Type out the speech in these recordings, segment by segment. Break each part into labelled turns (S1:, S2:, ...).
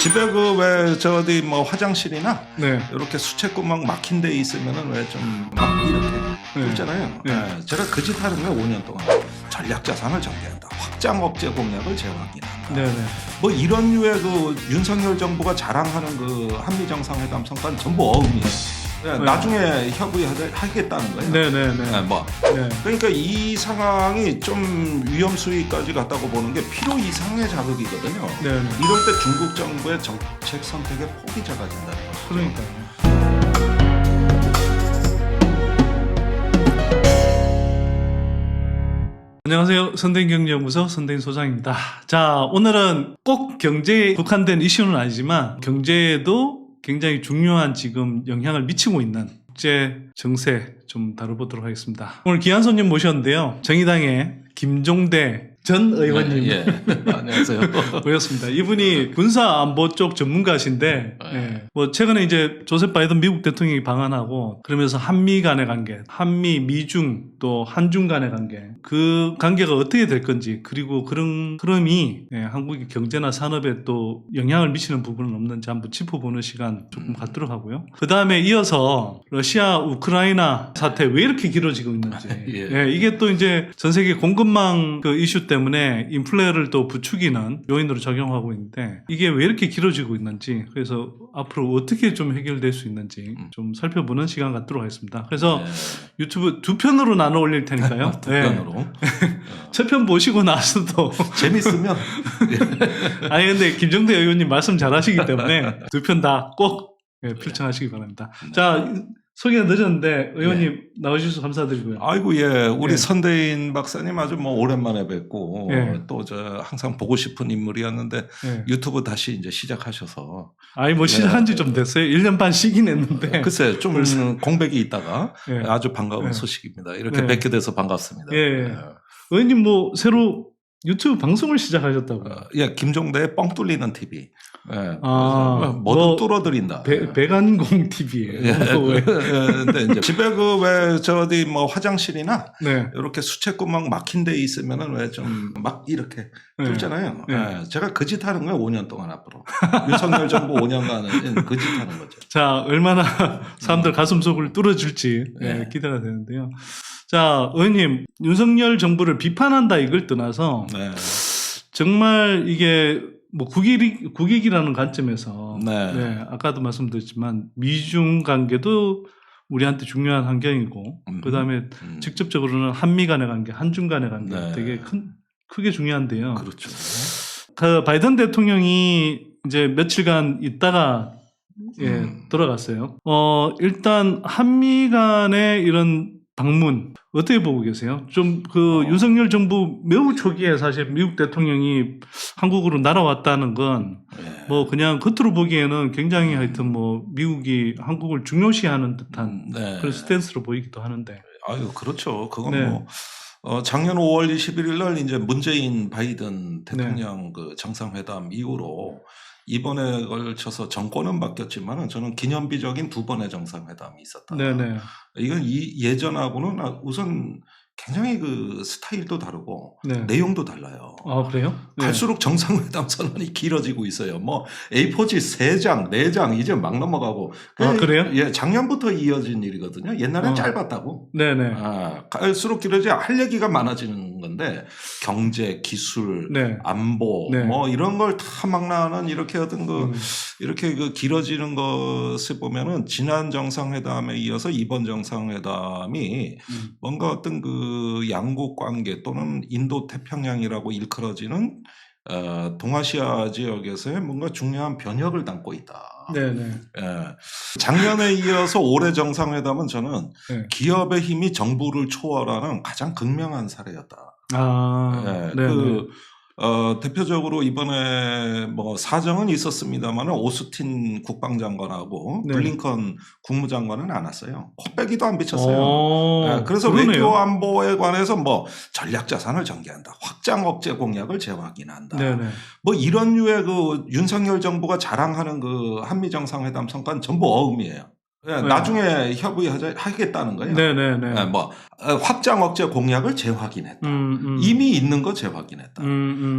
S1: 집에 그 왜 저 어디 뭐 화장실이나
S2: 네.
S1: 이렇게 수채구멍 막힌 데 있으면은 왜 좀 막 이렇게 뚫잖아요.
S2: 네.
S1: 예, 제가 그 짓 하는 거예요. 5년 동안 전략 자산을 전개한다. 확장 억제 공약을 재확인한다.
S2: 네네.
S1: 뭐 이런 류의 그 윤석열 정부가 자랑하는 그 한미 정상회담 성과는 전부 어음이에요. 예,
S2: 네.
S1: 나중에 협의하겠다는 거예요.
S2: 네네네.
S1: 예, 뭐
S2: 네.
S1: 그러니까 이 상황이 좀 위험 수위까지 갔다고 보는 게 필요 이상의 자극이거든요.
S2: 네네.
S1: 이럴 때 중국 정부의 정책 선택의 폭이 작아진다는 거죠.
S2: 그러니까요. 안녕하세요. 선대인경제연구소 선대인 소장입니다. 자, 오늘은 꼭 경제에 국한된 이슈는 아니지만 경제에도 굉장히 중요한 지금 영향을 미치고 있는 국제 정세 좀 다뤄보도록 하겠습니다. 오늘 귀한 손님 모셨는데요. 정의당의 김종대 전 의원님
S1: 예. 안녕하세요.
S2: 모셨습니다. 이분이 군사안보 쪽 전문가신데 뭐 최근에 이제 조셉 바이든 미국 대통령이 방한하고 그러면서 한미 간의 관계, 한미, 미중 또 한중 간의 관계 그 관계가 어떻게 될 건지 그리고 그런 흐름이 한국의 경제나 산업에 또 영향을 미치는 부분은 없는지 한번 짚어보는 시간 조금 갖도록 하고요. 그 다음에 이어서 러시아 우크라이나 사태 왜 이렇게 길어지고 있는지 이게 또 이제 전 세계 공급망 그 이슈 때문에 인플레를 또 부추기는 요인으로 작용하고 있는데 이게 왜 이렇게 길어지고 있는지 그래서 앞으로 어떻게 좀 해결될 수 있는지 좀 살펴보는 시간 갖도록 하겠습니다. 그래서 유튜브 두 편으로 나눠 올릴 테니까요.
S1: 두 편으로.
S2: 첫 편 보시고 나서도
S1: 재밌으면.
S2: 아니 근데 김종대 의원님 말씀 잘하시기 때문에 두 편 다 꼭 필청하시기 바랍니다. 자, 소개가 늦었는데 의원님 나와주셔서 감사드리고요.
S1: 아이고 예, 우리 선대인 박사님 아주 뭐 오랜만에 뵙고 또 저 항상 보고 싶은 인물이었는데 유튜브 다시 이제 시작하셔서
S2: 아니 뭐 시작한 지 좀 됐어요. 1년 반 쉬긴 했는데
S1: 글쎄 좀 공백이 있다가 아주 반가운 소식입니다. 이렇게 뵙게 돼서 반갑습니다.
S2: 의원님 뭐 새로 유튜브 방송을 시작하셨다고.
S1: 예, 김종대의 뻥 뚫리는 TV. 뭐든
S2: 뭐
S1: 뚫어드린다.
S2: 백안공 TV예요.
S1: 근데 이제 집에 그 왜 저 어디 뭐 화장실이나 이렇게 수채구멍 막힌 데 있으면은 왜 좀 막 이렇게 뚫잖아요. 제가 그 짓 하는 거예요. 5년 동안 앞으로. 윤석열 정부 5년간은 그 짓 하는 거죠.
S2: 자, 얼마나 사람들 가슴속을 뚫어줄지 기대가 되는데요. 자, 의원님 윤석열 정부를 비판한다 이걸 떠나서 정말 이게 뭐 국익이라는 관점에서 아까도 말씀드렸지만 미중 관계도 우리한테 중요한 환경이고 그다음에 직접적으로는 한미 간의 관계, 한중 간의 관계 되게 크게 중요한데요.
S1: 그렇죠.
S2: 그 바이든 대통령이 이제 며칠간 있다가 돌아갔어요. 일단 한미 간의 이런 방문 어떻게 보고 계세요? 좀 그 윤석열 정부 매우 초기에 사실 미국 대통령이 한국으로 날아왔다는 건 뭐 그냥 겉으로 보기에는 굉장히 하여튼 뭐 미국이 한국을 중요시하는 듯한 그런 스탠스로 보이기도 하는데.
S1: 아유 그렇죠. 그건 뭐 작년 5월 21일 날 이제 문재인 바이든 대통령 그 정상회담 이후로 이번에 걸쳐서 정권은 바뀌었지만 저는 기념비적인 두 번의 정상회담이 있었다. 이건 예전하고는 우선 굉장히 그 스타일도 다르고 내용도 달라요.
S2: 아, 그래요?
S1: 갈수록 정상회담 선언이 길어지고 있어요. 뭐 A4지 3장, 4장 이제 막 넘어가고.
S2: 그래요?
S1: 예, 작년부터 이어진 일이거든요. 옛날엔 짧았다고. 갈수록 길어져 할 얘기가 많아지는 건데 경제, 기술, 안보 뭐 이런 걸 다 막 나는 이렇게 어떤 이렇게 그 길어지는 것을 보면은 지난 정상회담에 이어서 이번 정상회담이 뭔가 어떤 그 양국 관계 또는 인도 태평양이라고 일컬어지는 동아시아 지역에서의 뭔가 중요한 변혁을 담고 있다. 작년에 이어서 올해 정상회담은 저는 기업의 힘이 정부를 초월하는 가장 극명한 사례였다. 대표적으로 이번에 뭐 사정은 있었습니다만 오스틴 국방장관하고 블링컨 국무장관은 안 왔어요. 코빼기도 안 비쳤어요. 그래서 외교 안보에 관해서 뭐 전략 자산을 전개한다. 확장 억제 공약을 재확인한다. 뭐 이런 류의 그 윤석열 정부가 자랑하는 그 한미 정상회담 성과는 전부 어음이에요. 네. 나중에 협의하겠다는 거예요. 네네네. 네, 뭐 확장 억제 공약을 재확인했다. 이미 있는 거 재확인했다.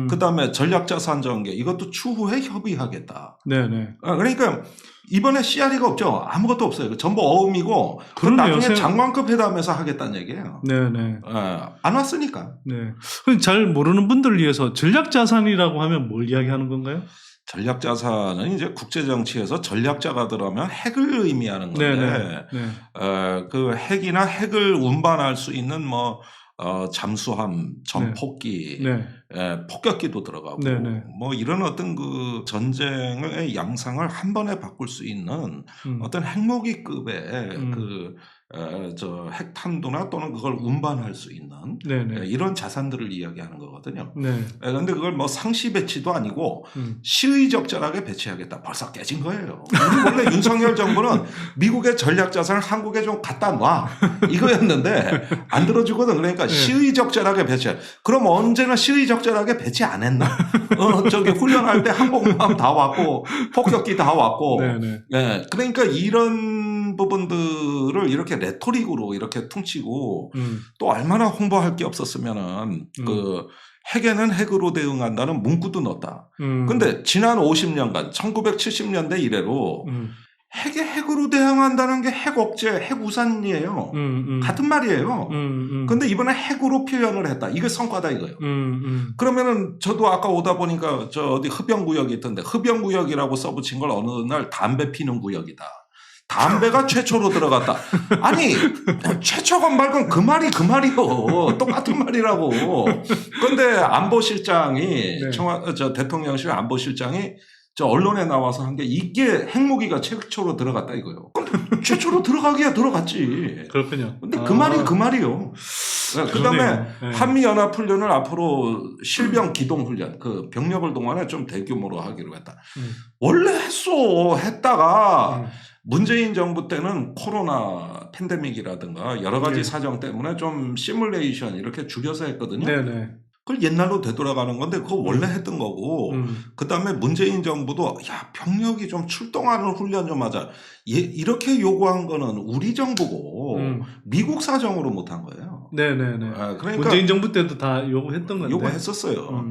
S1: 그다음에 전략자산 전개 이것도 추후에 협의하겠다. 네네. 그러니까 이번에 CRE가 없죠. 아무것도 없어요. 전부 어음이고 나중에 장관급 회담에서 하겠다는 얘기예요. 네네. 안 왔으니까. 네.
S2: 잘 모르는 분들을 위해서 전략자산이라고 하면 뭘 이야기하는 건가요?
S1: 전략자산은 이제 국제정치에서 전략자가 들어가면 핵을 의미하는 건데, 그 핵이나 핵을 운반할 수 있는 뭐, 잠수함, 전폭기, 폭격기도 들어가고, 뭐 이런 어떤 그 전쟁의 양상을 한 번에 바꿀 수 있는 어떤 핵무기급의 핵탄두나 또는 그걸 운반할 수 있는 이런 자산들을 이야기하는 거거든요. 그런데 그걸 뭐 상시 배치도 아니고 시의적절하게 배치하겠다. 벌써 깨진 거예요. 우리 원래 윤석열 정부는 미국의 전략 자산을 한국에 좀 갖다 놔 이거였는데 안 들어주거든. 그러니까 시의적절하게 배치. 그럼 언제나 시의적절하게 배치 안 했나? 저기 훈련할 때 항공모함 다 왔고 폭격기 다 왔고. 그러니까 이런 부분들을 이렇게 레토릭으로 이렇게 퉁치고 또 얼마나 홍보할 게 없었으면은 그 핵에는 핵으로 대응한다는 문구도 넣었다. 근데 지난 50년간 1970년대 이래로 핵에 핵으로 대응한다는 게 핵 억제, 핵 우산이에요. 같은 말이에요. 근데 이번에 핵으로 표현을 했다. 이게 성과다 이거예요. 그러면은 저도 아까 오다 보니까 저 어디 흡연구역이 있던데 흡연구역이라고 써붙인 걸 어느 날 담배 피는 구역이다. 담배가 최초로 들어갔다. 아니 최초가 말건 그 말이요. 똑같은 말이라고. 그런데 안보실장이 저 대통령실 안보실장이 저 언론에 나와서 한 게 이게 핵무기가 최초로 들어갔다 이거요. 근데 최초로 들어가기야 들어갔지.
S2: 그렇군요.
S1: 근데 그 말이 그 말이요. 그다음에 한미연합훈련을 앞으로 실병 기동훈련 그 병력을 동원해 좀 대규모로 하기로 했다. 원래 했다가 문재인 정부 때는 코로나 팬데믹이라든가 여러 가지 사정 때문에 좀 시뮬레이션 이렇게 줄여서 했거든요. 그걸 옛날로 되돌아가는 건데 그거 원래 했던 거고 그다음에 문재인 정부도 야 병력이 좀 출동하는 훈련 좀 하자. 이렇게 요구한 거는 우리 정부고 미국 사정으로 못한 거예요.
S2: 그러니까 문재인 정부 때도 다 요구했던 건데.
S1: 요구했었어요.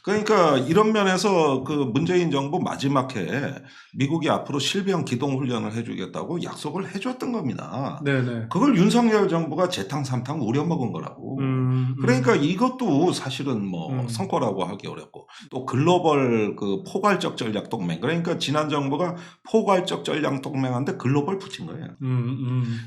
S1: 그러니까 이런 면에서 그 문재인 정부 마지막 해에 미국이 앞으로 실병 기동 훈련을 해주겠다고 약속을 해줬던 겁니다. 그걸 윤석열 정부가 재탕3탕 우려먹은 거라고. 그러니까 이것도 사실은 뭐 성과라고 하기 어렵고 또 글로벌 그 포괄적 전략 동맹 그러니까 지난 정부가 포괄적 전략 동맹한테 글로벌 붙인 거예요.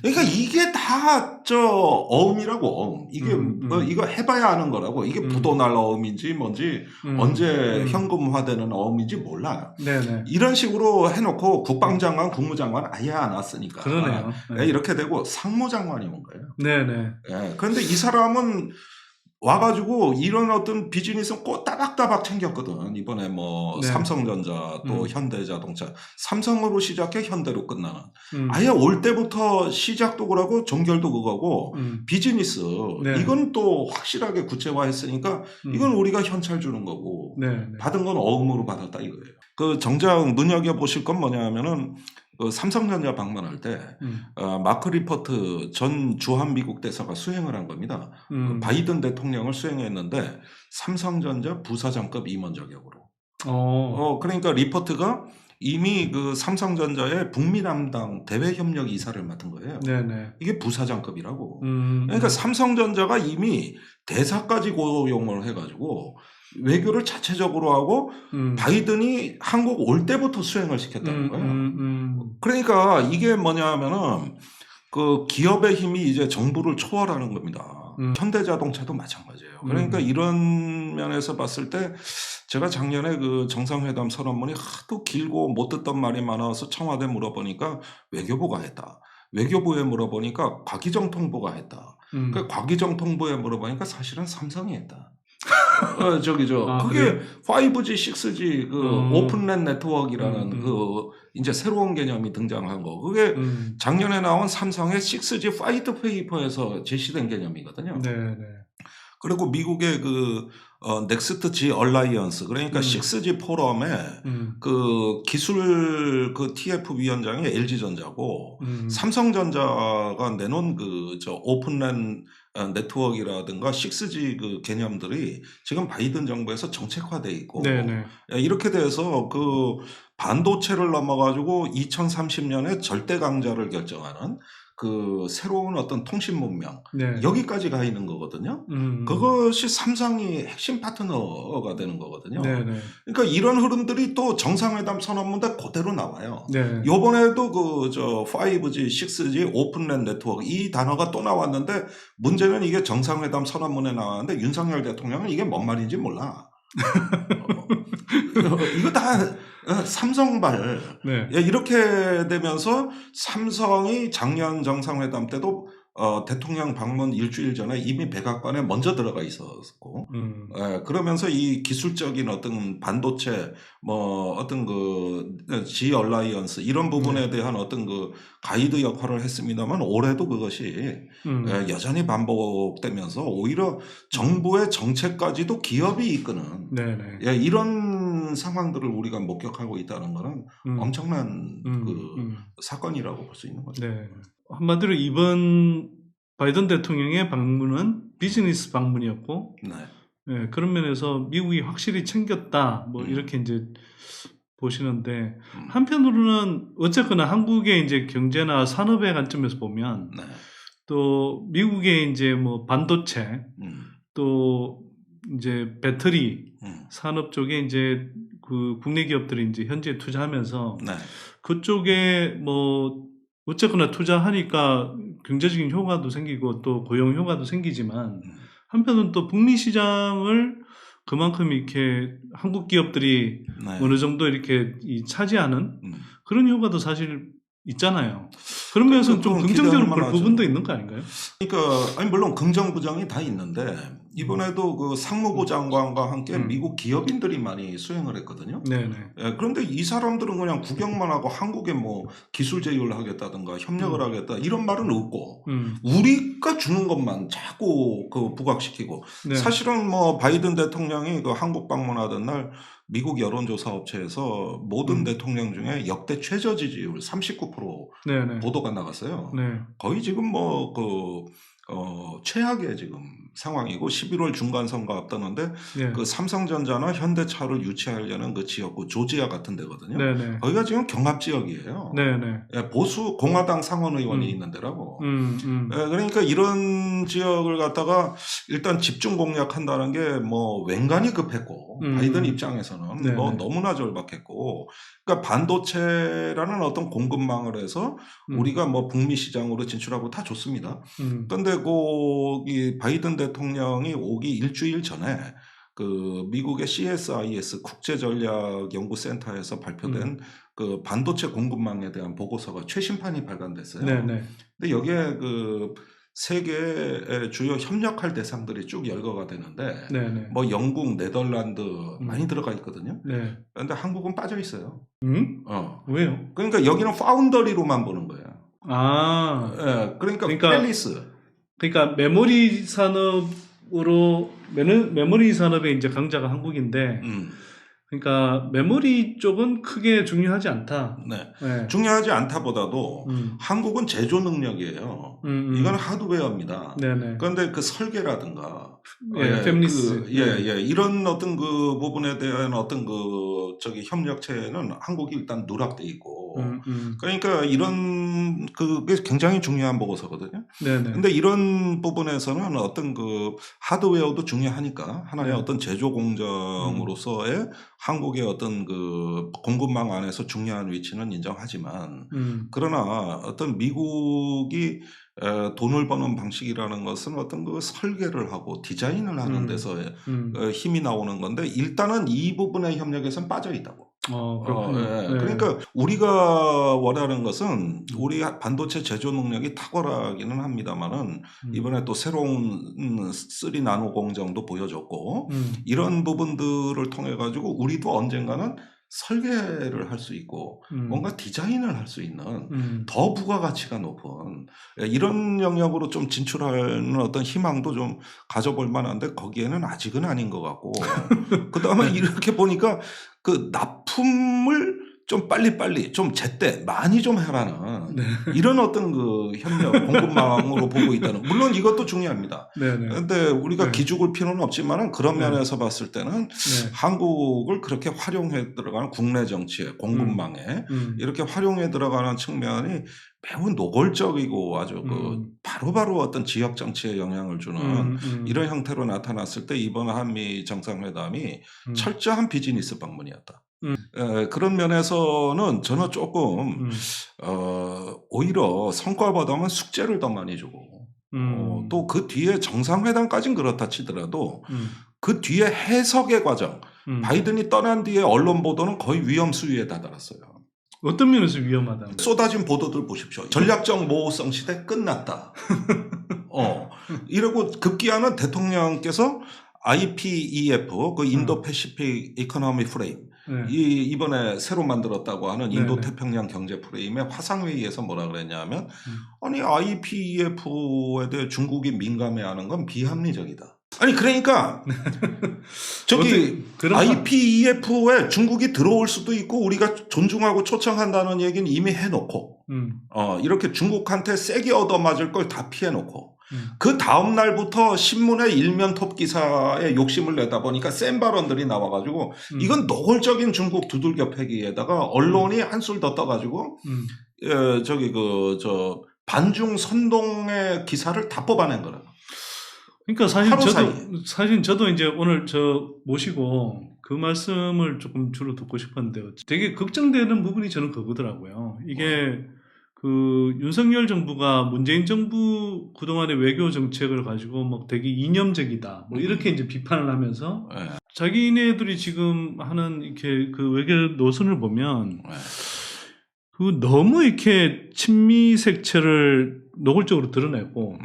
S1: 그러니까 이게 다 저 어음이라고 어음. 이게 뭐 이거 해봐야 아는 거라고. 이게 부도날 어음인지 뭔지 언제 현금화되는 어음인지 몰라요. 이런 식으로 해놓고 국방장관, 국무장관 아예 안 왔으니까.
S2: 그러네요.
S1: 이렇게 되고 상무장관이 온 거예요. 그런데 이 사람은 와가지고 이런 어떤 비즈니스 꼭 따박따박 챙겼거든. 이번에 뭐 삼성전자 또 현대자동차 삼성으로 시작해 현대로 끝나는 아예 올 때부터 시작도 그러고 종결도 그거고 비즈니스 이건 또 확실하게 구체화했으니까 이건 우리가 현찰 주는 거고 받은 건 어음으로 받았다 이거예요. 그 정작 눈여겨보실 건 뭐냐면은 그 삼성전자 방문할 때 마크 리퍼트 전 주한미국 대사가 수행을 한 겁니다. 그 바이든 대통령을 수행했는데 삼성전자 부사장급 임원 자격으로. 그러니까 리퍼트가 이미 그 삼성전자의 북미 담당 대외 협력 이사를 맡은 거예요. 이게 부사장급이라고. 그러니까 삼성전자가 이미 대사까지 고용을 해가지고 외교를 자체적으로 하고 바이든이 한국 올 때부터 수행을 시켰다는 거예요. 그러니까 이게 뭐냐면은 그 기업의 힘이 이제 정부를 초월하는 겁니다. 현대자동차도 마찬가지예요. 그러니까 이런 면에서 봤을 때 제가 작년에 그 정상회담 선언문이 하도 길고 못 듣던 말이 많아서 청와대 물어보니까 외교부가 했다. 외교부에 물어보니까 과기정통부가 했다. 그 과기정통부에 물어보니까 사실은 삼성이 했다. 그게
S2: 그래요?
S1: 5G, 6G 그 오픈랜 네트워크라는 그 이제 새로운 개념이 등장한 거. 그게 작년에 나온 삼성의 6G 화이트 페이퍼에서 제시된 개념이거든요. 그리고 미국의 그 넥스트 G 얼라이언스 그러니까 6G 포럼에 그 기술 그 TF 위원장이 LG전자고 삼성전자가 내놓은 그 저 오픈랜 네트워크라든가 6G 그 개념들이 지금 바이든 정부에서 정책화돼 있고
S2: 네네.
S1: 이렇게 돼서 그 반도체를 넘어가지고 2030년에 절대 강자를 결정하는 그 새로운 어떤 통신 문명
S2: 네.
S1: 여기까지 가 있는 거거든요. 그것이 삼성이 핵심 파트너가 되는 거거든요.
S2: 네네.
S1: 그러니까 이런 흐름들이 또 정상회담 선언문에 그대로 나와요.
S2: 네.
S1: 요번에도 그 저 5G, 6G 오픈랜 네트워크 이 단어가 또 나왔는데 문제는 이게 정상회담 선언문에 나왔는데 윤석열 대통령은 이게 뭔 말인지 몰라. 이거 다 삼성발.
S2: 네.
S1: 이렇게 되면서 삼성이 작년 정상회담 때도 대통령 방문 일주일 전에 이미 백악관에 먼저 들어가 있었고, 그러면서 이 기술적인 어떤 반도체, 뭐 어떤 그 G 얼라이언스 이런 부분에 대한 어떤 그 가이드 역할을 했습니다만 올해도 그것이 여전히 반복되면서 오히려 정부의 정책까지도 기업이 이끄는 이런 상황들을 우리가 목격하고 있다는 것은 엄청난 그 사건이라고 볼 수 있는 거죠.
S2: 네. 한마디로 이번 바이든 대통령의 방문은 비즈니스 방문이었고, 네, 그런 면에서 미국이 확실히 챙겼다, 뭐 이렇게 이제 보시는데 한편으로는 어쨌거나 한국의 이제 경제나 산업의 관점에서 보면 또 미국의 이제 뭐 반도체 또 이제 배터리 산업 쪽에 이제 그 국내 기업들이 이제 현재 투자하면서 그쪽에 뭐 어쨌거나 투자하니까 경제적인 효과도 생기고 또 고용 효과도 생기지만 한편은 또 북미 시장을 그만큼 이렇게 한국 기업들이 어느 정도 이렇게 차지하는 그런 효과도 사실 있잖아요. 그런 면에서는 좀 긍정적으로 볼 부분도 있는 거 아닌가요?
S1: 그러니까 아니 물론 긍정 부정이 다 있는데 이번에도 그 상무부 장관과 함께 미국 기업인들이 많이 수행을 했거든요. 그런데 이 사람들은 그냥 구경만 하고 한국에 뭐 기술 제휴를 하겠다든가 협력을 하겠다 이런 말은 없고 우리가 주는 것만 자꾸 그 부각시키고 사실은 뭐 바이든 대통령이 그 한국 방문하던 날 미국 여론조사 업체에서 모든 대통령 중에 역대 최저 지지율 39% 보도가 나갔어요. 거의 지금 뭐 최악의 지금 상황이고 11월 중간 선거 앞두는데 그 삼성전자나 현대차를 유치하려는 그 지역구 조지아 같은 데거든요. 거기가 지금 경합 지역이에요. 보수 공화당 상원 의원이 있는 데라고. 그러니까 이런 지역을 갖다가 일단 집중 공략한다는 게 뭐 웬간히 급했고 바이든 입장에서는 뭐 너무나 절박했고 그러니까 반도체라는 어떤 공급망을 해서 우리가 뭐 북미 시장으로 진출하고 다 좋습니다. 그런데 이 바이든 대통령이 오기 일주일 전에 그 미국의 CSIS 국제전략연구센터에서 발표된 그 반도체 공급망에 대한 보고서가 최신판이 발간됐어요. 근데 여기에 그 세계의 주요 협력할 대상들이 쭉 열거가 되는데 뭐 영국, 네덜란드 많이 들어가 있거든요. 그런데 한국은 빠져 있어요.
S2: 왜요?
S1: 그러니까 여기는 파운더리로만 보는 거예요. 그러니까 팰리스.
S2: 그러니까 메모리 산업으로 메모리 산업의 이제 강자가 한국인데 그러니까 메모리 쪽은 크게 중요하지 않다.
S1: 중요하지 않다보다도 한국은 제조 능력이에요. 이건 하드웨어입니다. 그런데 그 설계라든가
S2: 페미니스트
S1: 이런 어떤 그 부분에 대한 어떤 그 협력체는 한국이 일단 누락돼 있고 그러니까 이런 그게 굉장히 중요한 보고서거든요. 근데 이런 부분에서는 어떤 그 하드웨어도 중요하니까 하나의 어떤 제조 공정으로서의 한국의 어떤 그 공급망 안에서 중요한 위치는 인정하지만 그러나 어떤 미국이 돈을 버는 방식이라는 것은 어떤 그 설계를 하고 디자인을 하는 데서 힘이 나오는 건데 일단은 이 부분의 협력에선 빠져 있다고. 그러니까 우리가 원하는 것은 우리 반도체 제조 능력이 탁월하기는 합니다만은 이번에 또 새로운 3 나노 공정도 보여줬고 이런 부분들을 통해 가지고 우리도 언젠가는 설계를 할 수 있고 뭔가 디자인을 할 수 있는 더 부가가치가 높은 이런 영역으로 좀 진출하는 어떤 희망도 좀 가져볼 만한데 거기에는 아직은 아닌 것 같고 그다음에 이렇게 보니까 그 납품을 좀 빨리빨리 좀 제때 많이 좀 해라는 이런 어떤 그 협력 공급망으로 보고 있다는 물론 이것도 중요합니다. 그런데 우리가 기죽을 필요는 없지만은 그런 면에서 봤을 때는 한국을 그렇게 활용해 들어가는 국내 정치에 공급망에 이렇게 활용해 들어가는 측면이 매우 노골적이고 아주 그 바로바로 어떤 지역 정치에 영향을 주는 이런 형태로 나타났을 때 이번 한미 정상회담이 철저한 비즈니스 방문이었다. 그런 면에서는 저는 조금 오히려 성과보다는 숙제를 더 많이 주고 또 그 뒤에 정상회담까지는 그렇다 치더라도 그 뒤에 해석의 과정 바이든이 떠난 뒤에 언론 보도는 거의 위험 수위에 다다랐어요.
S2: 어떤 면에서 위험하다?
S1: 쏟아진 보도들 보십시오. 전략적 모호성 시대 끝났다. 이러고 급기야는 대통령께서 IPEF, 그 인도 패시픽 이코노미 프레임, 이번에 새로 만들었다고 하는 인도 태평양 경제 프레임의 화상회의에서 뭐라 그랬냐면, 아니, IPEF에 대해 중국이 민감해하는 건 비합리적이다. 아니, 그러니까, 저기, IPEF에 중국이 들어올 수도 있고, 우리가 존중하고 초청한다는 얘기는 이미 해놓고, 이렇게 중국한테 세게 얻어맞을 걸 다 피해놓고, 그 다음 날부터 신문의 일면 톱 기사에 욕심을 내다 보니까 센 발언들이 나와가지고 이건 노골적인 중국 두들겨 패기에다가 언론이 한술 더 떠가지고 반중 선동의 기사를 다 뽑아낸 거라.
S2: 그러니까 사실 저도 이제 오늘 모시고 그 말씀을 조금 주로 듣고 싶었는데요. 되게 걱정되는 부분이 저는 그거더라고요. 이게 그 윤석열 정부가 문재인 정부 그동안의 외교 정책을 가지고 뭐 되게 이념적이다 뭐 이렇게 이제 비판을 하면서 자기네들이 지금 하는 이렇게 그 외교 노선을 보면 그 너무 이렇게 친미 색채를 노골적으로 드러내고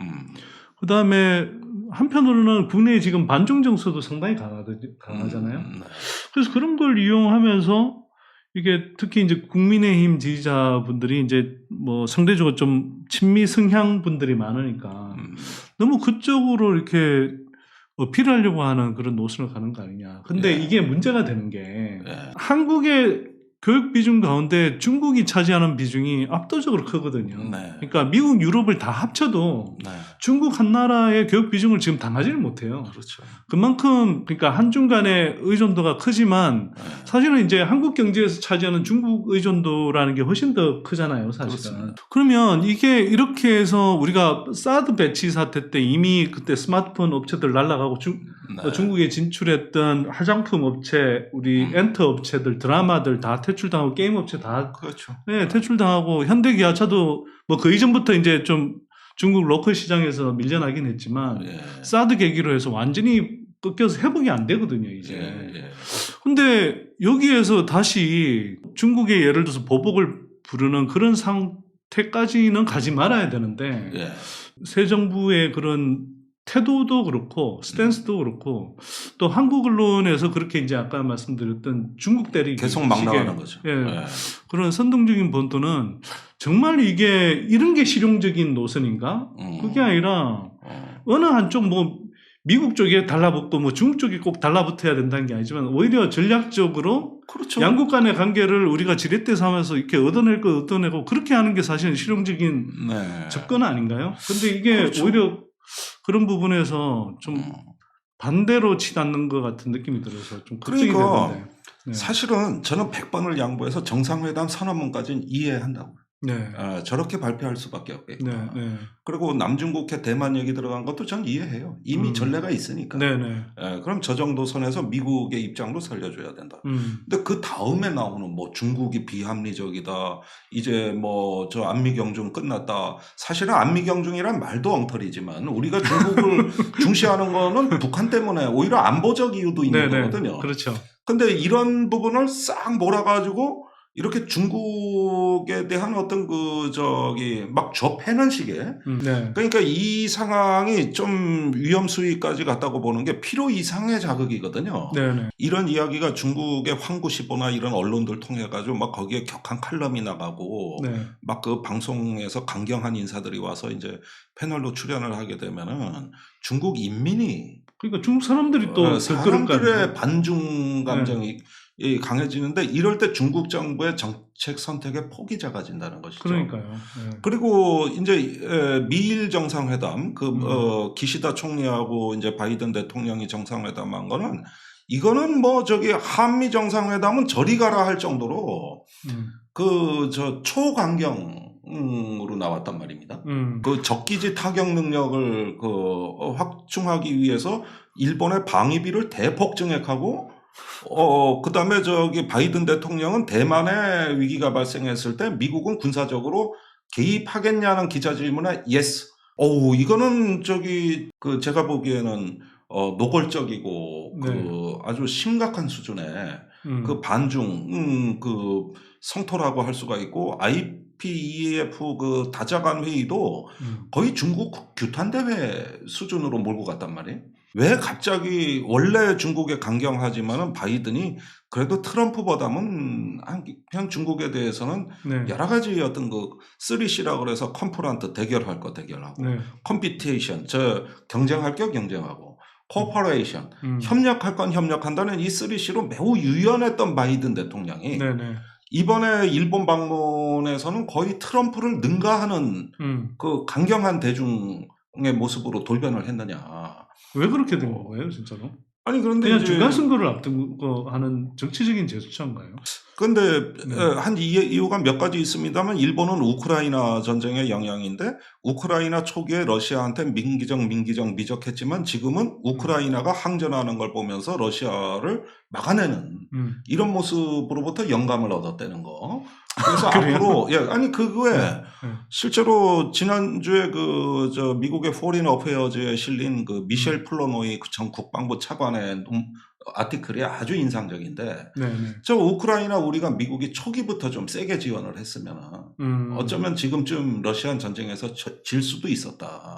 S2: 그다음에 한편으로는 국내에 지금 반중 정서도 상당히 강하잖아요. 그래서 그런 걸 이용하면서 이게 특히 이제 국민의힘 지지자분들이 이제 뭐 상대적으로 좀 친미 성향 분들이 많으니까 너무 그쪽으로 이렇게 어필하려고 하는 그런 노선을 가는 거 아니냐. 근데 이게 문제가 되는 게 한국의 교육 비중 가운데 중국이 차지하는 비중이 압도적으로 크거든요. 그러니까 미국, 유럽을 다 합쳐도 중국 한 나라의 교육 비중을 지금 당하지를 못해요.
S1: 그렇죠.
S2: 그만큼 그러니까 한중 간의 의존도가 크지만 사실은 이제 한국 경제에서 차지하는 중국 의존도라는 게 훨씬 더 크잖아요, 사실은.
S1: 그렇습니다.
S2: 그러면 이게 이렇게 해서 우리가 사드 배치 사태 때 이미 그때 스마트폰 업체들 날아가고 중국에 진출했던 화장품 업체, 우리 엔터 업체들, 드라마들 다 퇴출당하고 게임 업체 다
S1: 그렇죠.
S2: 퇴출당하고 현대기아차도 뭐 그 이전부터 이제 좀 중국 로컬 시장에서 밀려나긴 했지만 사드 계기로 해서 완전히 꺾여서 회복이 안 되거든요, 이제. 근데 여기에서 다시 중국의 예를 들어서 보복을 부르는 그런 상태까지는 가지 말아야 되는데 새 정부의 그런 태도도 그렇고 스탠스도 그렇고 또 한국 언론에서 그렇게 이제 아까 말씀드렸던 중국 대리
S1: 계속 막 나가는 거죠.
S2: 그런 선동적인 본토는 정말 이게 이런 게 실용적인 노선인가? 그게 아니라 어느 한쪽 뭐 미국 쪽에 달라붙고 뭐 중국 쪽에 꼭 달라붙어야 된다는 게 아니지만 오히려 전략적으로
S1: 그렇죠.
S2: 양국 간의 관계를 우리가 지렛대 삼아서 이렇게 얻어낼 거 얻어내고 그렇게 하는 게 사실은 실용적인 접근 아닌가요? 근데 이게 오히려 그런 부분에서 좀 반대로 치닫는 것 같은 느낌이 들어서 좀 걱정이 되는데.
S1: 사실은 저는 100번을 양보해서 정상회담 선언문까지는 이해한다고요. 저렇게 발표할 수밖에 없겠구나. 그리고 남중국해 대만 얘기 들어간 것도 전 이해해요. 이미 전례가 있으니까. 그럼 저 정도 선에서 미국의 입장도 살려줘야 된다. 근데 그 다음에 나오는 뭐 중국이 비합리적이다. 이제 뭐 저 안미경중 끝났다. 사실은 안미경중이란 말도 엉터리지만 우리가 중국을 중시하는 거는 북한 때문에 오히려 안보적 이유도 있는 거거든요.
S2: 그렇죠.
S1: 근데 이런 부분을 싹 몰아가지고 이렇게 중국에 대한 어떤 막 접해는 식의
S2: 네.
S1: 그러니까 이 상황이 좀 위험 수위까지 갔다고 보는 게 필요 이상의 자극이거든요.
S2: 네네.
S1: 이런 이야기가 중국의 황구시보나 이런 언론들 통해 가지고 막 거기에 격한 칼럼이 나가고
S2: 네.
S1: 막 그 방송에서 강경한 인사들이 와서 이제 패널로 출연을 하게 되면은 중국 인민이
S2: 그러니까 중국 사람들이 또
S1: 사람들의 반중 감정이 강해지는데 이럴 때 중국 정부의 정책 선택의 폭이 작아진다는 것이죠.
S2: 그러니까요. 네.
S1: 그리고 이제 미일 정상회담 기시다 총리하고 이제 바이든 대통령이 정상회담한 거는 이거는 뭐 한미 정상회담은 저리 가라 할 정도로 초강경으로 나왔단 말입니다. 그 적기지 타격 능력을 확충하기 위해서 일본의 방위비를 대폭 증액하고 그다음에 바이든 대통령은 대만에 위기가 발생했을 때 미국은 군사적으로 개입하겠냐는 기자 질문에 yes. 이거는 제가 보기에는 노골적이고
S2: 네.
S1: 아주 심각한 수준의 그 반중 성토라고 할 수가 있고 IPEF 그 다자간 회의도 거의 중국 규탄대회 수준으로 몰고 갔단 말이에요. 왜 갑자기 원래 중국에 강경하지만은 바이든이 그래도 트럼프보다는 그냥 중국에 대해서는
S2: 네.
S1: 여러 가지 어떤 3C라고 그래서 컴프런트 대결할 거 대결하고
S2: 네.
S1: 컴피테이션 경쟁할 거 경쟁하고 코퍼레이션 협력할 건 협력한다는 이 3C로 매우 유연했던 바이든 대통령이
S2: 네네.
S1: 이번에 일본 방문에서는 거의 트럼프를 능가하는 그 강경한 대중의 모습으로 돌변을 했느냐.
S2: 왜 그렇게 된 거예요, 진짜로?
S1: 아니 그런데
S2: 그냥 중간 선거를 앞두고 하는 정치적인 제스처인가요?
S1: 그런데 한 이유가 몇 가지 있습니다만 일본은 우크라이나 전쟁의 영향인데 우크라이나 초기에 러시아한테 미적했지만 지금은 우크라이나가 항전하는 걸 보면서 러시아를 막아내는 이런 모습으로부터 영감을 얻었다는 거. 그래서 앞으로 아니 그거에 실제로 지난주에 미국의 포린 어페어즈에 실린 미셸 플로노이 전 국방부 차관의 아티클이 아주 인상적인데 저 우크라이나 우리가 미국이 초기부터 좀 세게 지원을 했으면 어쩌면 지금쯤 러시아 전쟁에서 질 수도 있었다.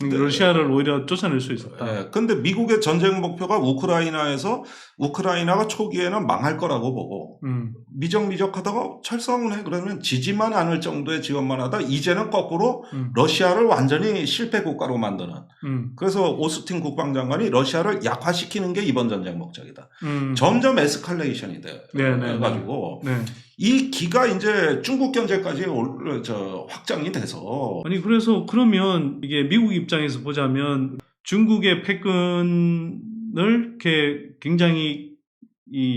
S2: 근데 러시아를 오히려 쫓아낼 수 있었다.
S1: 근데 미국의 전쟁 목표가 우크라이나에서 우크라이나가 초기에는 망할 거라고 보고 미적하다가 철성을 해 그러면 지지만 않을 정도의 지원만 하다 이제는 거꾸로 러시아를 완전히 실패 국가로 만드는 그래서 오스틴 국방장관이 러시아를 약화시키는 게 이번 전쟁 목적이다. 점점 에스컬레이션이 돼가지고 이 기가 이제 중국 견제까지 확장이 돼서
S2: 아니 그래서 그러면 이게 미국 입장에서 보자면 중국의 패권을 이렇게 굉장히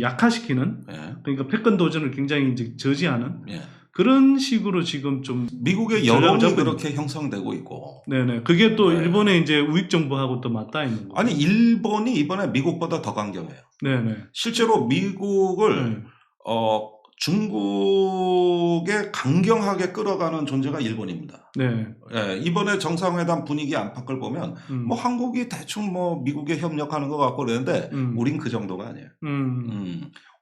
S2: 약화시키는 그러니까 패권 도전을 굉장히 이제 저지하는 그런 식으로 지금 좀
S1: 미국의 여론이 그렇게 형성되고 있고.
S2: 네네. 그게 또 일본의 이제 우익 정부하고 또 맞닿아 있는 거죠.
S1: 아니 일본이 이번에 미국보다 더 강경해요.
S2: 네네.
S1: 실제로 미국을 중국에 강경하게 끌어가는 존재가 일본입니다.
S2: 네.
S1: 이번에 정상회담 분위기 안팎을 보면 뭐 한국이 대충 뭐 미국에 협력하는 것 같고 그러는데 우린 그 정도가 아니에요.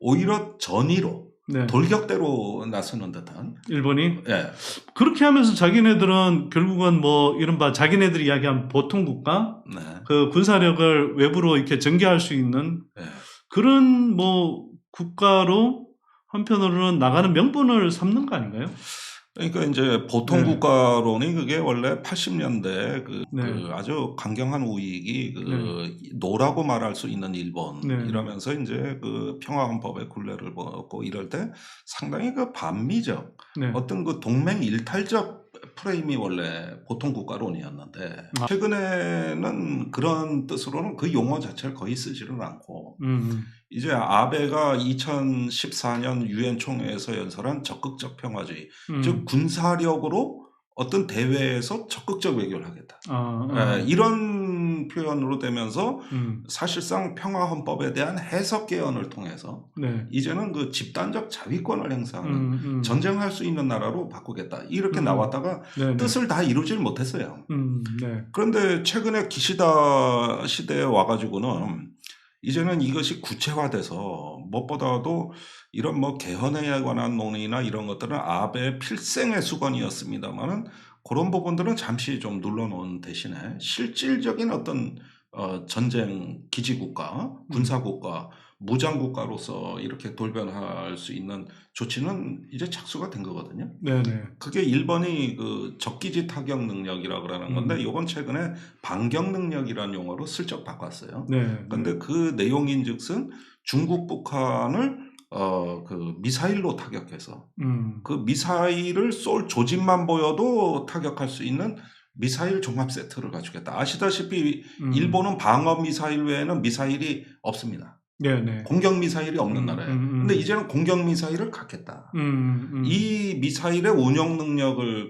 S1: 오히려 전위로 돌격대로 나서는 듯한
S2: 일본이 그렇게 하면서 자기네들은 결국은 뭐 이른바 자기네들이 이야기한 보통 국가 그 군사력을 외부로 이렇게 전개할 수 있는 그런 뭐 국가로 한편으로는 나가는 명분을 삼는 거 아닌가요?
S1: 그러니까 이제 보통 국가론이 그게 원래 80년대 그 아주 강경한 우익이 노라고 말할 수 있는 일본 이러면서 이제 그 평화헌법의 굴레를 벗고 이럴 때 상당히 그 반미적 어떤 그 동맹 일탈적 프레임이 원래 보통 국가론이었는데 최근에는 그런 뜻으로는 그 용어 자체를 거의 쓰지는 않고 이제 아베가 2014년 유엔 총회에서 연설한 적극적 평화주의 즉 군사력으로 어떤 대회에서 적극적 외교를 하겠다. 이런 표현으로 되면서 사실상 평화헌법에 대한 해석 개헌을 통해서 이제는 그 집단적 자위권을 행사하는 전쟁할 수 있는 나라로 바꾸겠다. 이렇게 나왔다가 뜻을 다 이루질 못했어요. 그런데 최근에 기시다 시대에 와가지고는 이제는 이것이 구체화돼서 무엇보다도 이런 뭐 개헌에 관한 논의나 이런 것들은 아베의 필생의 수건이었습니다만은 그런 부분들은 잠시 좀 눌러놓은 대신에 실질적인 어떤 전쟁 기지국가, 군사국가, 무장국가로서 이렇게 돌변할 수 있는 조치는 이제 착수가 된 거거든요.
S2: 네네.
S1: 그게 일본이 그 적기지 타격 능력이라고 그러는 건데 이건 최근에 반격 능력이라는 용어로 슬쩍 바꿨어요.
S2: 네.
S1: 근데 그 내용인즉슨 중국 북한을 그 미사일로 타격해서 그 미사일을 쏠 조짐만 보여도 타격할 수 있는 미사일 종합 세트를 갖추겠다. 아시다시피 일본은 방어 미사일 외에는 미사일이 없습니다.
S2: 네네.
S1: 공격 미사일이 없는 나라예요. 근데 이제는 공격 미사일을 갖겠다. 이 미사일의 운영 능력을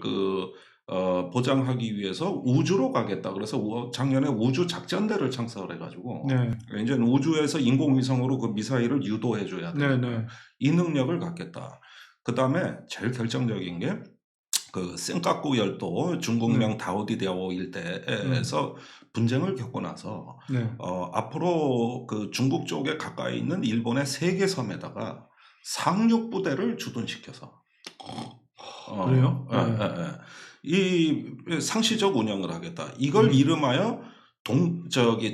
S1: 보장하기 위해서 우주로 가겠다. 그래서 작년에 우주 작전대를 창설을 해가지고 이제 우주에서 인공위성으로 그 미사일을 유도해줘야 돼. 이 능력을 갖겠다. 그 다음에 제일 결정적인 게 그 센카쿠 열도 중국령 다오디다오 일대에서 분쟁을 겪고 나서 앞으로 그 중국 쪽에 가까이 있는 일본의 3개 섬에다가 상륙부대를 주둔시켜서
S2: 그래요?
S1: 이 상시적 운영을 하겠다. 이걸 이름하여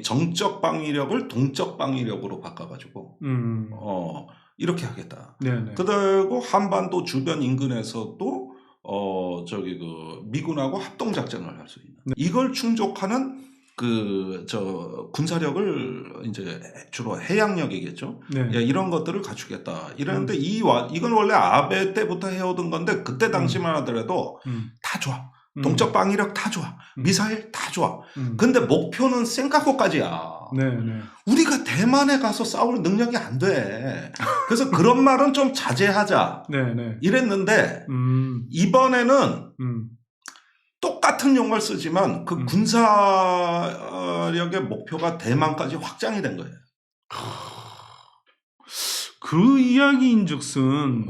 S1: 정적 방위력을 동적 방위력으로 바꿔가지고 이렇게 하겠다. 그리고 한반도 주변 인근에서도 미군하고 합동 작전을 할 수 있는 이걸 충족하는 군사력을 이제 주로 해양력이겠죠. 이런 것들을 갖추겠다. 이랬는데 이건 원래 아베 때부터 해오던 건데 그때 당시만 하더라도 다 좋아. 동적 방위력 다 좋아. 미사일 다 좋아. 근데 목표는 센카쿠까지야. 우리가 대만에 가서 싸울 능력이 안 돼. 그래서 그런 말은 좀 자제하자. 이랬는데 이번에는 똑같은 용어를 쓰지만 그 군사력의 목표가 대만까지 확장이 된 거예요.
S2: 그 이야기인즉슨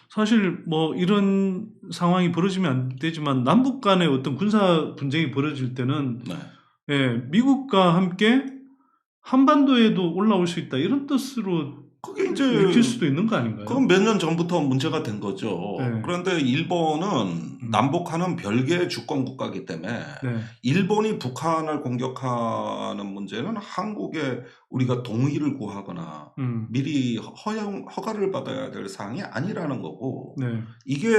S2: 사실 뭐 이런 상황이 벌어지면 안 되지만 남북 간의 어떤 군사 분쟁이 벌어질 때는 미국과 함께 한반도에도 올라올 수 있다 이런 뜻으로
S1: 그게 이제
S2: 읽힐 수도 있는 거 아닌가요?
S1: 그건 몇 년 전부터 문제가 된 거죠. 그런데 일본은 남북한은 별개의 주권 국가이기 때문에 일본이 북한을 공격하는 문제는 한국에 우리가 동의를 구하거나 미리 허가를 받아야 될 사항이 아니라는 거고 이게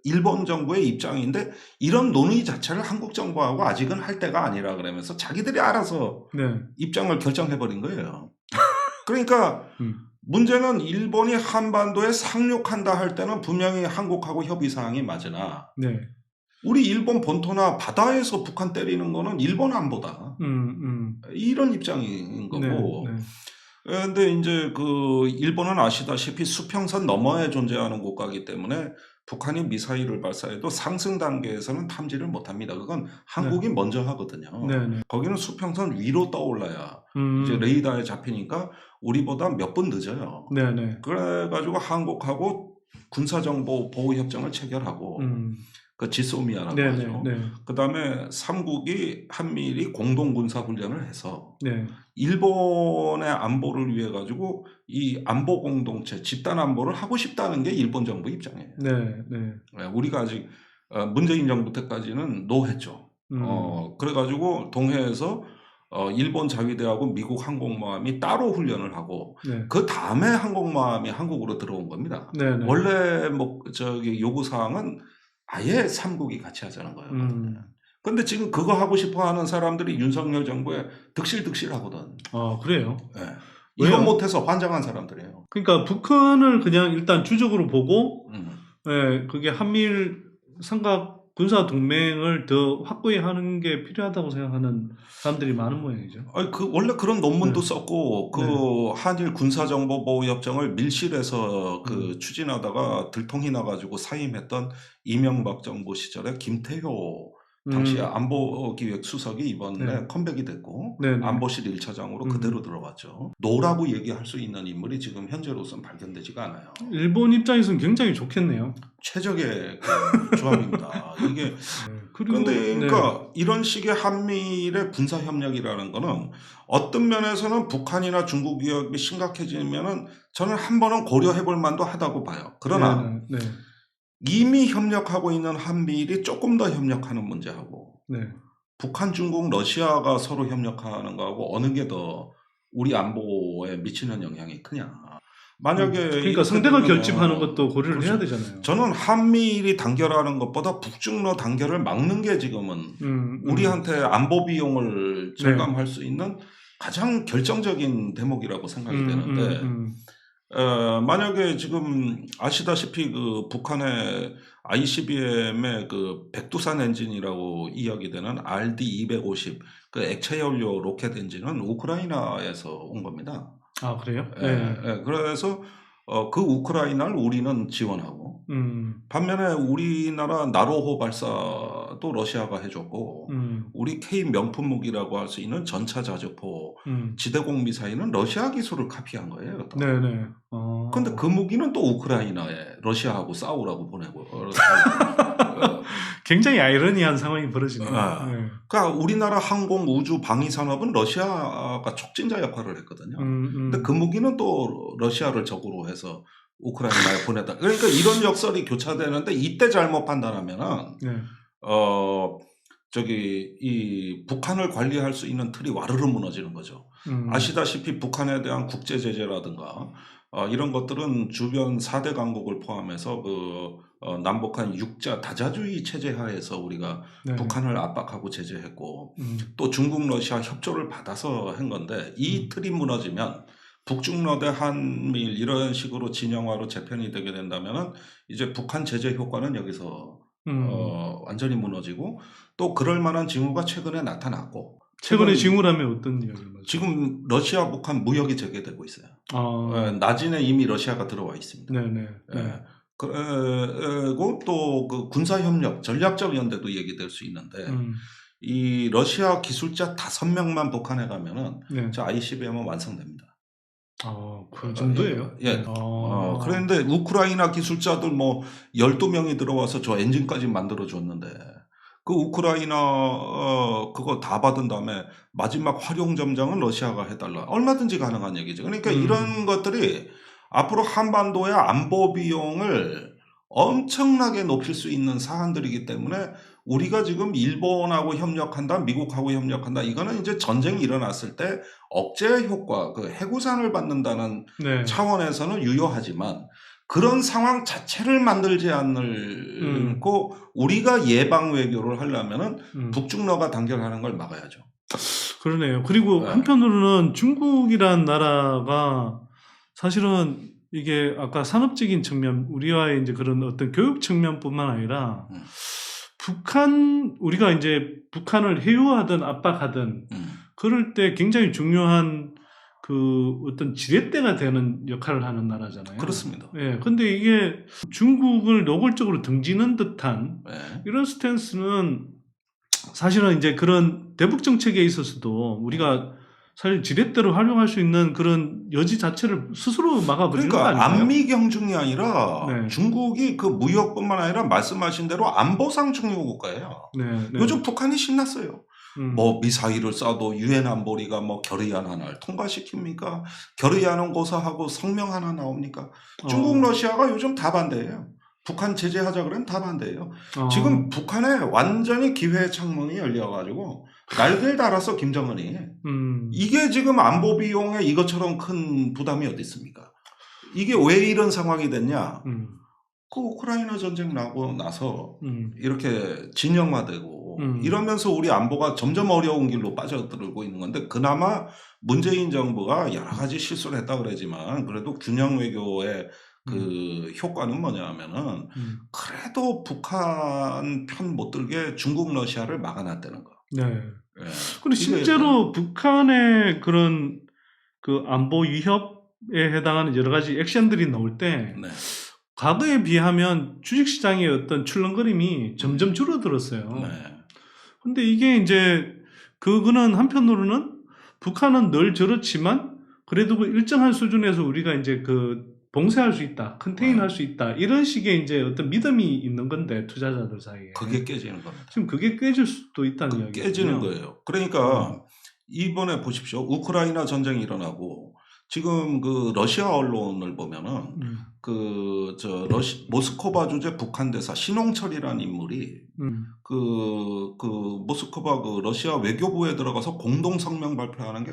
S1: 일본 정부의 입장인데 이런 논의 자체를 한국 정부하고 아직은 할 때가 아니라 그러면서 자기들이 알아서 입장을 결정해버린 거예요. 그러니까 문제는 일본이 한반도에 상륙한다 할 때는 분명히 한국하고 협의사항이 맞으나 우리 일본 본토나 바다에서 북한 때리는 거는 일본 안보다 이런 입장인 거고 그런데 이제 그 일본은 아시다시피 수평선 너머에 존재하는 국가이기 때문에 북한이 미사일을 발사해도 상승 단계에서는 탐지를 못합니다. 그건 한국이 먼저 하거든요. 거기는 수평선 위로 떠올라야 이제 레이더에 잡히니까 우리보다 몇 분 늦어요. 그래가지고 한국하고 군사정보 보호협정을 체결하고 그 지소미아라고 하죠. 그 다음에 3국이 한미일이 공동군사훈련을 해서 일본의 안보를 위해 가지고 이 안보 공동체 집단 안보를 하고 싶다는 게 일본 정부 입장이에요. 우리가 아직 문재인 정부 때까지는 노했죠. 그래가지고 동해에서 일본 자위대하고 미국 항공모함이 따로 훈련을 하고 그 다음에 항공모함이 한국으로 들어온 겁니다. 원래 요구 사항은 아예 3국이 같이 하자는 거예요. 근데 지금 그거 하고 싶어 하는 사람들이 윤석열 정부에 득실득실하거든.
S2: 그래요?
S1: 이거 못해서 환장한 사람들이에요.
S2: 그러니까 북한을 그냥 일단 주적으로 보고 그게 한미일 삼각 군사 동맹을 더 확고히 하는 게 필요하다고 생각하는 사람들이 많은 모양이죠.
S1: 원래 그런 논문도 썼고 그 한일 군사정보보호협정을 밀실에서 추진하다가 들통이 나가지고 사임했던 이명박 정부 시절에 김태효 당시 안보기획수석이 이번에
S2: 네.
S1: 컴백이 됐고
S2: 네네.
S1: 안보실 1차장으로 그대로 들어갔죠. 노라고 얘기할 수 있는 인물이 지금 현재로서는 발견되지가 않아요.
S2: 일본 입장에서는 굉장히 좋겠네요.
S1: 최적의 그 조합입니다. 이게 그런데 그러니까 이런 식의 한미일의 군사 협력이라는 거는 어떤 면에서는 북한이나 중국 위협이 심각해지면은 저는 한 번은 고려해볼 만도 하다고 봐요. 그러나 이미 협력하고 있는 한미일이 조금 더 협력하는 문제하고 북한, 중국, 러시아가 서로 협력하는 거하고 어느 게 더 우리 안보에 미치는 영향이 크냐. 만약에
S2: 그러니까 상대가 결집하는 것도 고려를 그렇죠. 해야 되잖아요.
S1: 저는 한미일이 단결하는 것보다 북중러 단결을 막는 게 지금은 우리한테 안보 비용을 절감할 수 있는 가장 결정적인 대목이라고 생각이 되는데 만약에 지금 아시다시피 그 북한의 ICBM의 그 백두산 엔진이라고 이야기되는 RD-250 그 액체 연료 로켓 엔진은 우크라이나에서 온 겁니다.
S2: 아 그래요?
S1: 그래서 그 우크라이나를 우리는 지원하고 반면에 우리나라 나로호 발사도 러시아가 해줬고 우리 K 명품 무기라고 할 수 있는 전차 자주포 지대공 미사일은 러시아 기술을 카피한 거예요.
S2: 네네.
S1: 근데 그 무기는 또 우크라이나에 러시아하고 싸우라고 보내고
S2: 굉장히 아이러니한 상황이 벌어지네요.
S1: 그러니까 우리나라 항공 우주 방위 산업은 러시아가 촉진자 역할을 했거든요. 근데 그 무기는 또 러시아를 적으로 해서 우크라이나에 보냈다. 그러니까 이런 역설이 교차되는데 이때 잘못 판단하면은 이 북한을 관리할 수 있는 틀이 와르르 무너지는 거죠. 아시다시피 북한에 대한 국제 제재라든가 이런 것들은 주변 4대 강국을 포함해서 남북한 육자 다자주의 체제 하에서 우리가 북한을 압박하고 제재했고 또 중국 러시아 협조를 받아서 한 건데 이 틀이 무너지면 북중러 대 한미일 이런 식으로 진영화로 재편이 되게 된다면은 이제 북한 제재 효과는 여기서 완전히 무너지고 또 그럴 만한 징후가 최근에 나타났고
S2: 최근에 징후라면 어떤 이야기인가요?
S1: 지금 러시아 북한 무역이 재개되고 있어요. 나진에 이미 러시아가 들어와 있습니다. 그리고 또 그 군사 협력, 전략적 연대도 얘기될 수 있는데 이 러시아 기술자 5명만 북한에 가면은 저 ICBM은 완성됩니다.
S2: 그 정도예요?
S1: 그런데 우크라이나 기술자들 뭐 12명이 들어와서 저 엔진까지 만들어 줬는데 그 우크라이나 그거 다 받은 다음에 마지막 활용 점정은 러시아가 해달라. 얼마든지 가능한 얘기죠. 그러니까 이런 것들이 앞으로 한반도의 안보 비용을 엄청나게 높일 수 있는 사안들이기 때문에 우리가 지금 일본하고 협력한다, 미국하고 협력한다. 이거는 이제 전쟁이 일어났을 때 억제 효과, 그 해구산을 받는다는 차원에서는 유효하지만 그런 상황 자체를 만들지 않고 우리가 예방 외교를 하려면은 북중러가 단결하는 걸 막아야죠.
S2: 그러네요. 그리고 한편으로는 중국이란 나라가 사실은 이게 아까 산업적인 측면, 우리와의 이제 그런 어떤 교육 측면뿐만 아니라 우리가 이제 북한을 해유하든 압박하든 그럴 때 굉장히 중요한 그 어떤 지렛대가 되는 역할을 하는 나라잖아요.
S1: 그렇습니다.
S2: 근데 이게 중국을 노골적으로 등지는 듯한 이런 스탠스는 사실은 이제 그런 대북 정책에 있어서도 우리가 사실 지렛대로 활용할 수 있는 그런 여지 자체를 스스로 막아버리는 거 아닌가요?
S1: 안미 경중이 아니라 중국이 그 무역뿐만 아니라 말씀하신 대로 안보상 중요 국가예요. 요즘 북한이 신났어요. 뭐 미사일을 쏴도 유엔 안보리가 뭐 결의안 하나를 통과시킵니까? 결의안은 고사하고 성명 하나 나옵니까? 중국 러시아가 요즘 다 반대예요. 북한 제재하자 그러면 다 반대예요. 지금 북한에 완전히 기회의 창문이 열려가지고 날개를 달았어 김정은이. 이게 지금 안보 비용에 이것처럼 큰 부담이 어디 있습니까? 이게 왜 이런 상황이 됐냐? 그 우크라이나 전쟁 나고 나서 이렇게 진영화되고 이러면서 우리 안보가 점점 어려운 길로 빠져들고 있는 건데 그나마 문재인 정부가 여러 가지 실수를 했다 그러지만 그래도 균형 외교의 그 효과는 뭐냐면은 그래도 북한 편 못 들게 중국 러시아를 막아놨다는 거.
S2: 근데 실제로 북한의 그런 그 안보 위협에 해당하는 여러 가지 액션들이 나올 때 과거에 비하면 주식시장의 어떤 출렁거림이 점점 줄어들었어요. 근데 이게 이제 그거는 한편으로는 북한은 늘 저렇지만 그래도 그 일정한 수준에서 우리가 이제 그 봉쇄할 수 있다, 컨테인할 수 있다 이런 식의 이제 어떤 믿음이 있는 건데 투자자들 사이에
S1: 그게 깨지는 겁니다.
S2: 지금 그게 깨질 수도 있다는 이야기죠.
S1: 깨지는 거예요. 그러니까 이번에 보십시오. 우크라이나 전쟁이 일어나고 지금 그 러시아 언론을 보면은 모스크바 주재 북한 대사 신홍철이라는 인물이 그 모스크바 그 러시아 외교부에 들어가서 공동 성명 발표하는 게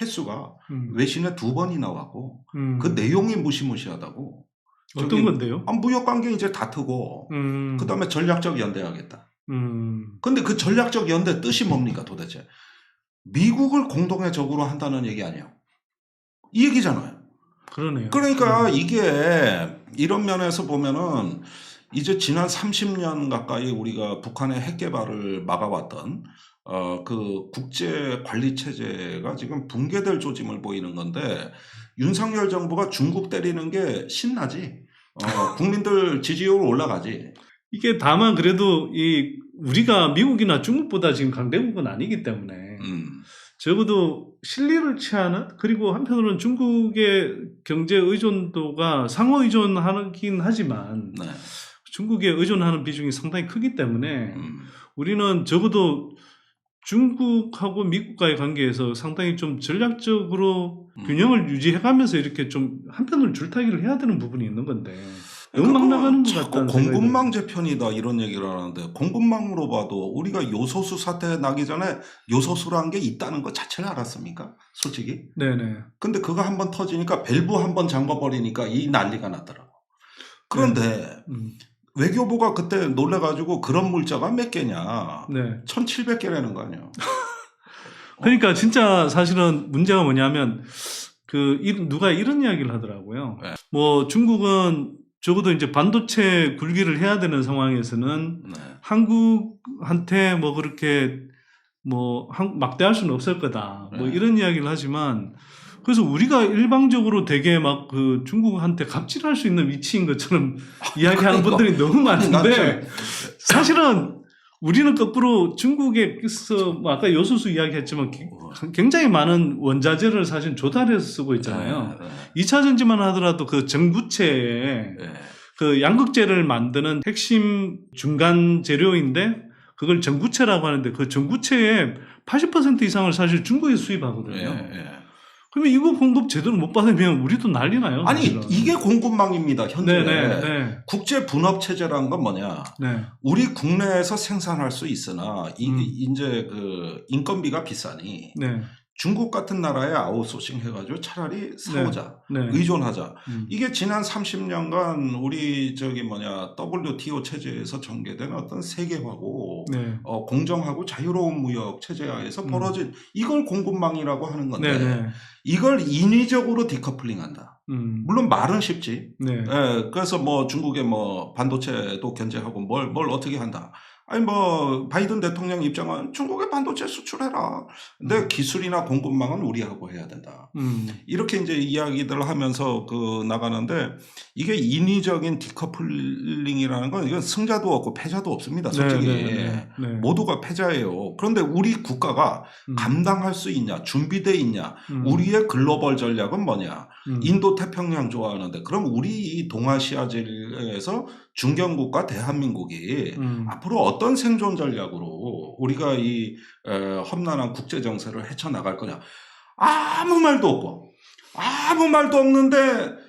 S1: 횟수가 외신에 2번이 나왔고 그 내용이 무시무시하다고.
S2: 어떤 건데요?
S1: 무역 관계 이제 다투고 그다음에 전략적 연대하겠다. 근데 그 전략적 연대 뜻이 뭡니까 도대체? 미국을 공동의 적으로 한다는 얘기 아니에요. 이 얘기잖아요.
S2: 그러네요.
S1: 그러니까 이게 이런 면에서 보면은 이제 지난 30년 가까이 우리가 북한의 핵 개발을 막아왔던 그 국제 관리 체제가 지금 붕괴될 조짐을 보이는 건데 윤석열 정부가 중국 때리는 게 신나지. 국민들 지지율 올라가지.
S2: 이게 다만 그래도 우리가 미국이나 중국보다 지금 강대국은 아니기 때문에 적어도 실리를 취하는 그리고 한편으로는 중국의 경제 의존도가 상호 의존하긴 하지만
S1: 네.
S2: 중국에 의존하는 비중이 상당히 크기 때문에 우리는 적어도 중국하고 미국과의 관계에서 상당히 좀 전략적으로 균형을 유지해가면서 이렇게 좀 한편으로 줄타기를 해야 되는 부분이 있는 건데 너무 막 나가는 것 같다는 생각이
S1: 공급망 재편이다 이런 얘기를 하는데 공급망으로 봐도 우리가 요소수 사태 나기 전에 요소수라는 게 있다는 것 자체를 알았습니까? 솔직히.
S2: 네네.
S1: 근데 그거 한번 터지니까 밸브 한번 잠궈버리니까 이 난리가 났더라고. 그런데 외교부가 그때 놀래가지고 그런 물자가 몇 개냐.
S2: 네.
S1: 1700개라는 거 아니야.
S2: 그러니까 진짜 사실은 문제가 뭐냐면 누가 이런 이야기를 하더라고요.
S1: 네.
S2: 뭐 중국은 적어도 이제 반도체 굴기를 해야 되는 상황에서는 한국한테 뭐 그렇게 뭐 막대할 수는 없을 거다. 뭐 이런 이야기를 하지만 그래서 우리가 일방적으로 되게 막 그 중국한테 갑질할 수 있는 위치인 것처럼 이야기하는 분들이 너무 많은데 사실은 우리는 거꾸로 중국에서 뭐 아까 요소수 이야기했지만 굉장히 많은 원자재를 사실 조달해서 쓰고 있잖아요. 2차 전지만 하더라도 그 전구체에 그 양극재를 만드는 핵심 중간 재료인데 그걸 전구체라고 하는데 그 전구체의 80% 이상을 사실 중국에서 수입하거든요. 그러면 이거 공급 제대로 못 받으면 우리도 난리 나요.
S1: 아니
S2: 사실은.
S1: 이게 공급망입니다. 현재
S2: 네네.
S1: 국제 분업 체제라는 건 뭐냐?
S2: 네.
S1: 우리 국내에서 생산할 수 있으나 이제 그 인건비가 비싸니 중국 같은 나라에 아웃소싱 해가지고 차라리 사오자, 의존하자. 이게 지난 30년간 우리 WTO 체제에서 전개된 어떤 세계화고 공정하고 자유로운 무역 체제하에서 벌어진 이걸 공급망이라고 하는 건데 이걸 인위적으로 디커플링한다. 물론 말은 쉽지. 그래서 뭐 중국의 뭐 반도체도 견제하고 뭘 어떻게 한다. 아니 뭐 바이든 대통령 입장은 중국에 반도체 수출해라. 근데 기술이나 공급망은 우리하고 해야 된다. 이렇게 이제 이야기들을 하면서 나가는데 이게 인위적인 디커플링이라는 건 이건 승자도 없고 패자도 없습니다. 솔직히 모두가 패자예요. 그런데 우리 국가가 감당할 수 있냐, 준비돼 있냐, 우리의 글로벌 전략은 뭐냐? 인도 태평양 좋아하는데 그럼 우리 이 동아시아지에서 중견국가 대한민국이 앞으로 어떤 생존 전략으로 우리가 이 험난한 국제 정세를 헤쳐나갈 거냐. 아무 말도 없는데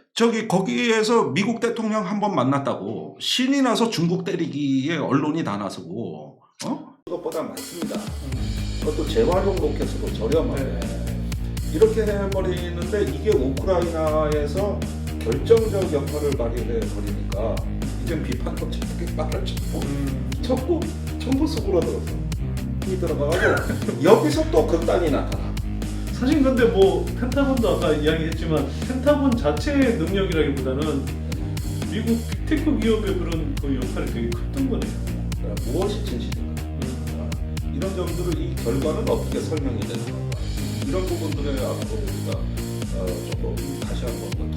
S1: 거기에서 미국 대통령 한번 만났다고 신이 나서 중국 때리기에 언론이 다 나서고 그것보다 많습니다. 그것도 재활용 로켓으로 저렴하게 이렇게 해버리는데 이게 우크라이나에서 결정적 역할을 발휘해 버리니까 이제 비판도 저렇게 말을 전부 속으로 들었어. 힘이 들어가가지고 여기서 또 극단이 나타나.
S2: 사실 근데 뭐 펜타곤도 아까 이야기했지만 펜타곤 자체의 능력이라기보다는 미국 빅테크 기업의 그런 그 역할이 되게 컸던 거네요.
S1: 무엇이 진실인가? 이런 점들을 이 결과는 어떻게 설명이 되는 건가? 이런 부분들에 앞으로 우리가 조금 다시 한번